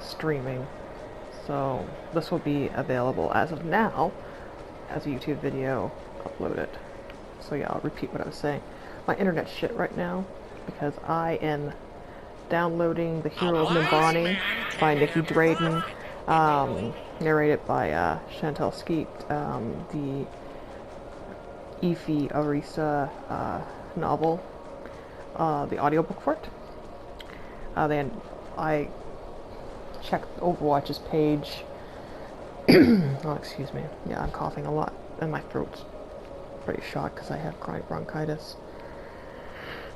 streaming. So this will be available as of now as a YouTube video uploaded. So yeah, I'll repeat what I was saying. My internet's shit right now because I am downloading The Hero of Nimbani by Nikki Drayden, narrated by Chantal Skeet, the Ify Arisa novel, the audiobook for it. Then I checked Overwatch's page. Oh, excuse me. Yeah, I'm coughing a lot, and my throat's pretty shot because I have chronic bronchitis.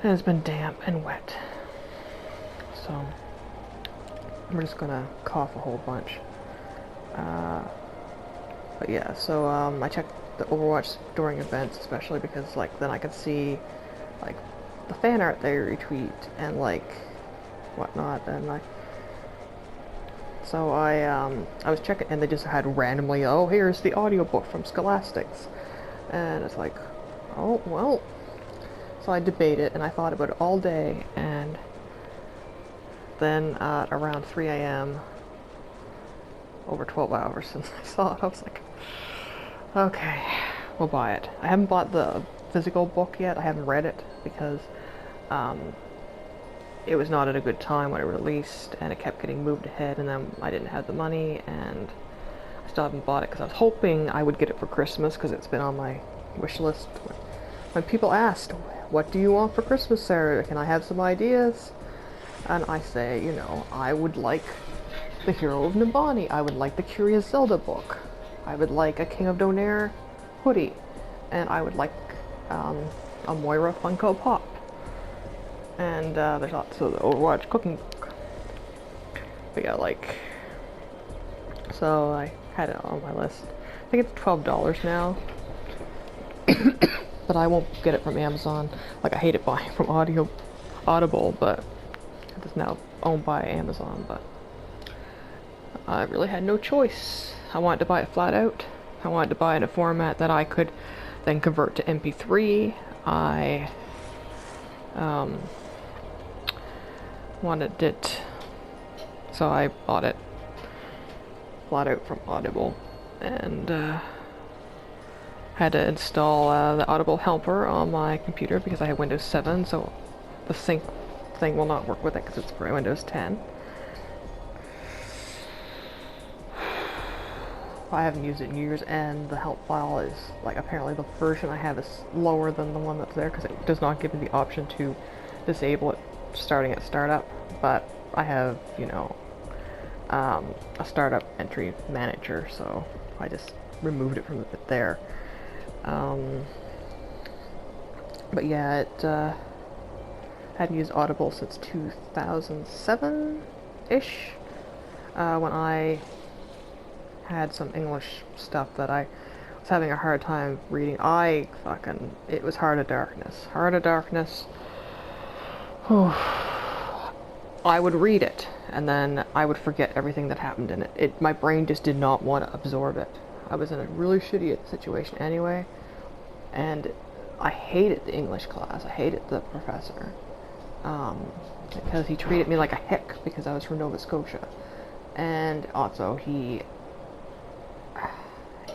And it's been damp and wet. So, we're just gonna cough a whole bunch. But yeah, so I checked the Overwatch during events, especially because like then I could see like the fan art they retweet and like whatnot, and like so I was checking and they just had randomly, oh, here's the audiobook from Scholastics, and it's like, oh well. So I debated and I thought about it all day, and then around 3 a.m. over 12 hours since I saw it, I was like, okay, we'll buy it. I haven't bought the physical book yet. I haven't read it because it was not at a good time when it released, and it kept getting moved ahead, and then I didn't have the money, and I still haven't bought it because I was hoping I would get it for Christmas because it's been on my wish list. When people asked, what do you want for Christmas, Sarah? Can I have some ideas? And I say, you know, I would like The Hero of Nimbani. I would like the Curious Zelda book. I would like a King of Donair hoodie. And I would like a Moira Funko Pop. And there's also the Overwatch cooking book. But yeah, like, so I had it on my list. I think it's $12 now. But I won't get it from Amazon. Like, I hate it buying from Audible, but it's now owned by Amazon, but I really had no choice. I wanted to buy it flat out. I wanted to buy it in a format that I could then convert to MP3. I wanted it, so I bought it flat out from Audible, and had to install the Audible helper on my computer because I have Windows 7, so the sync thing will not work with it because it's for Windows 10. I haven't used it in years, and the help file is, like, apparently the version I have is lower than the one that's there because it does not give me the option to disable it starting at startup, but I have, you know, a startup entry manager, so I just removed it from there. But yeah, it hadn't used Audible since 2007-ish, when I had some English stuff that I was having a hard time reading. It was Heart of Darkness. Heart of Darkness. I would read it, and then I would forget everything that happened in it. My brain just did not want to absorb it. I was in a really shitty situation anyway, and I hated the English class. I hated the professor, because he treated me like a hick because I was from Nova Scotia, and also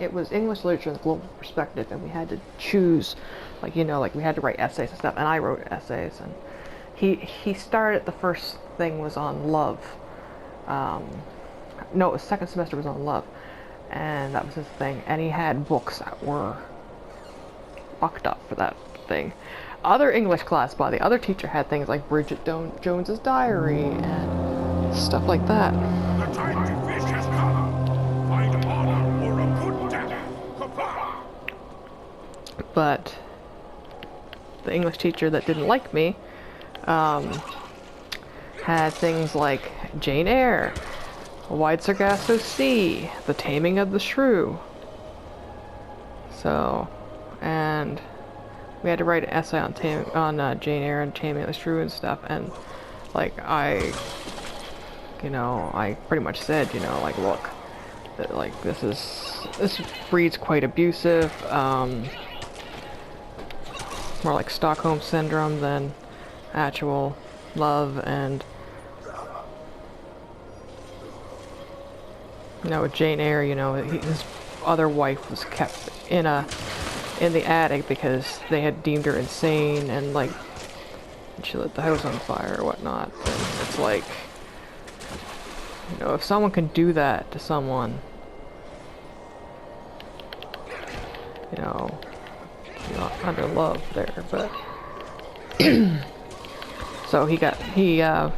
it was English literature in the global perspective, and we had to choose, like, you know, like we had to write essays and stuff, and I wrote essays, and he started, the first thing was on love. No, it was second semester was on love, and that was his thing, and he had books that were fucked up for that thing. Other English class by the other teacher had things like Bridget Jones's Diary and stuff like that. The time to fish has come. Find honor or a good death. Kapla! But the English teacher that didn't like me had things like Jane Eyre, Wide Sargasso Sea, The Taming of the Shrew. So, and we had to write an essay on Jane Eyre and Taming of the Shrew and stuff, and like I pretty much said, you know, like, look, that, like, this breed's quite abusive, more like Stockholm Syndrome than actual love, and You know, with Jane Eyre, you know, his other wife was kept in the attic because they had deemed her insane, and like she lit the house on fire or whatnot. And it's like, you know, if someone can do that to someone, you know, you're not under love there, but so he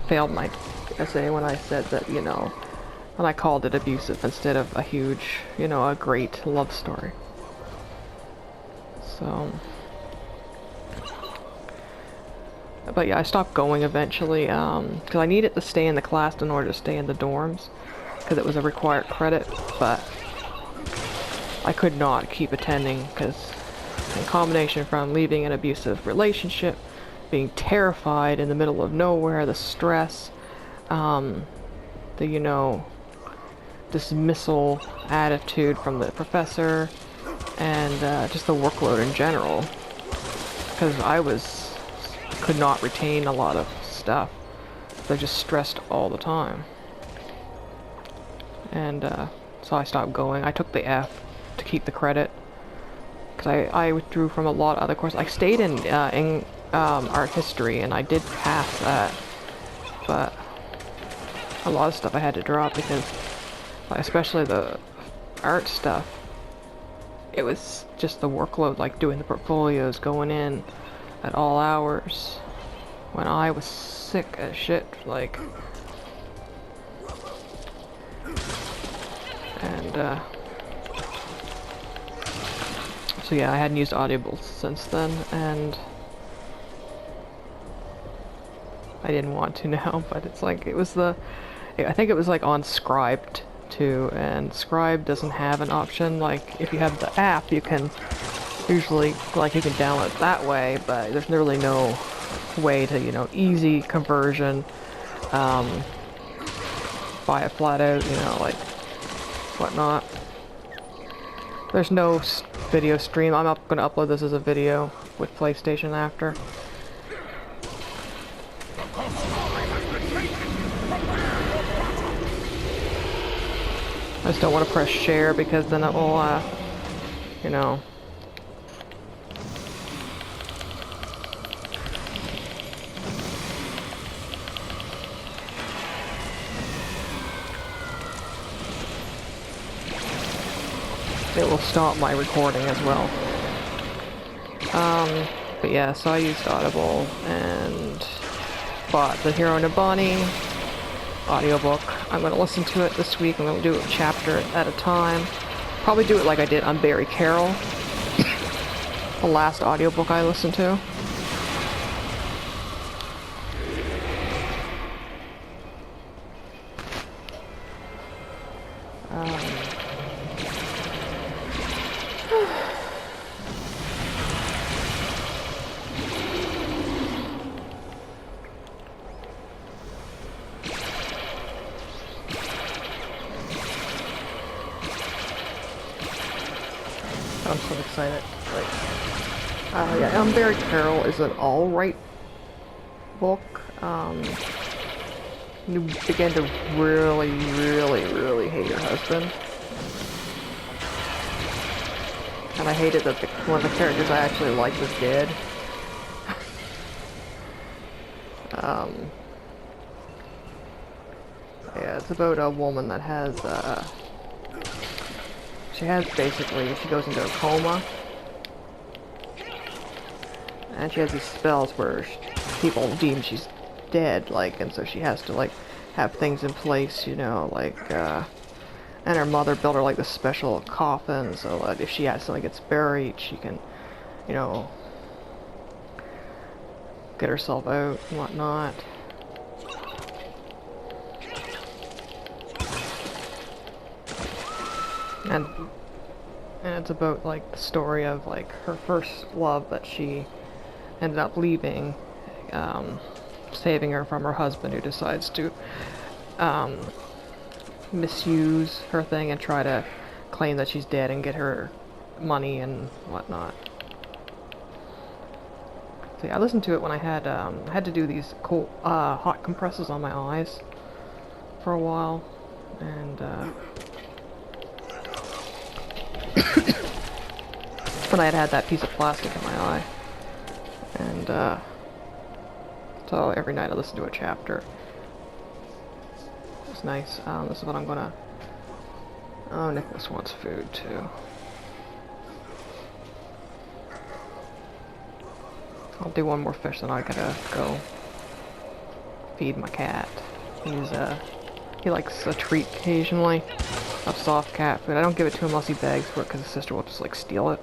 failed my essay when I said that, you know, when I called it abusive instead of a huge, you know, a great love story. So, but yeah, I stopped going eventually, because I needed to stay in the class in order to stay in the dorms, because it was a required credit, but I could not keep attending, because in combination from leaving an abusive relationship, being terrified in the middle of nowhere, the stress, the, you know, dismissal attitude from the professor, and just the workload in general, because could not retain a lot of stuff. They're just stressed all the time, and so I stopped going. I took the F to keep the credit, because I withdrew from a lot of other courses. I stayed in art history, and I did pass that, but a lot of stuff I had to drop because, especially the art stuff, it was just the workload, like doing the portfolios, going in at all hours when I was sick as shit, like, and so yeah, I hadn't used Audible since then, and I didn't want to now, but it's like, I think it was like on Scribd too, and Scribe doesn't have an option. Like, if you have the app, you can usually, like, you can download it that way, but there's really no way to, you know, easy conversion, buy it flat out, you know, like, whatnot. There's no video stream. I'm going to upload this as a video with PlayStation after. I just don't want to press share because then it will, you know. It will stop my recording as well. But yeah, so I used Audible and bought the Hiro Nabani audiobook. I'm going to listen to it this week. I'm going to do a chapter at a time. Probably do it like I did on Barry Carroll, the last audiobook I listened to. I'm so excited. Like, yeah, Barry Carroll is an alright book. You begin to really, really, really hate your husband. And I hated that one of the characters I actually liked was dead. Yeah, it's about a woman that has, she goes into a coma. And she has these spells where people deem she's dead, like, and so she has to, like, have things in place, you know, like, and her mother built her, like, this special coffin, so that if she accidentally gets buried, she can, you know, get herself out and whatnot. And it's about, like, the story of, like, her first love that she ended up leaving, saving her from her husband, who decides to misuse her thing and try to claim that she's dead and get her money and whatnot. So yeah, I listened to it when I had to do these cold, hot compresses on my eyes for a while, and When I had that piece of plastic in my eye. And, so every night I listen to a chapter. It's nice. This is what I'm gonna... Oh, Nicholas wants food, too. I'll do one more fish, then I gotta go feed my cat. He likes a treat occasionally of soft cat food. I don't give it to him unless he begs for it, because his sister will just, like, steal it.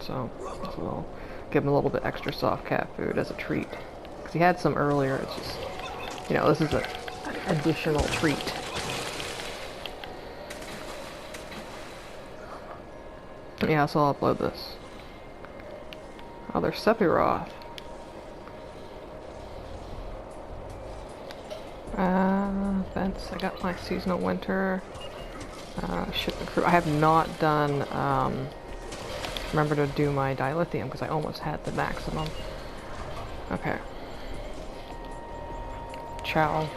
So I'll give him a little bit extra soft cat food as a treat. Because he had some earlier, it's just, you know, this is an additional treat. Yeah, so I'll upload this. Oh, there's Sephiroth. Events, I got my seasonal winter. Ship and crew. I have not done, remember to do my dilithium because I almost had the maximum. Okay. Ciao.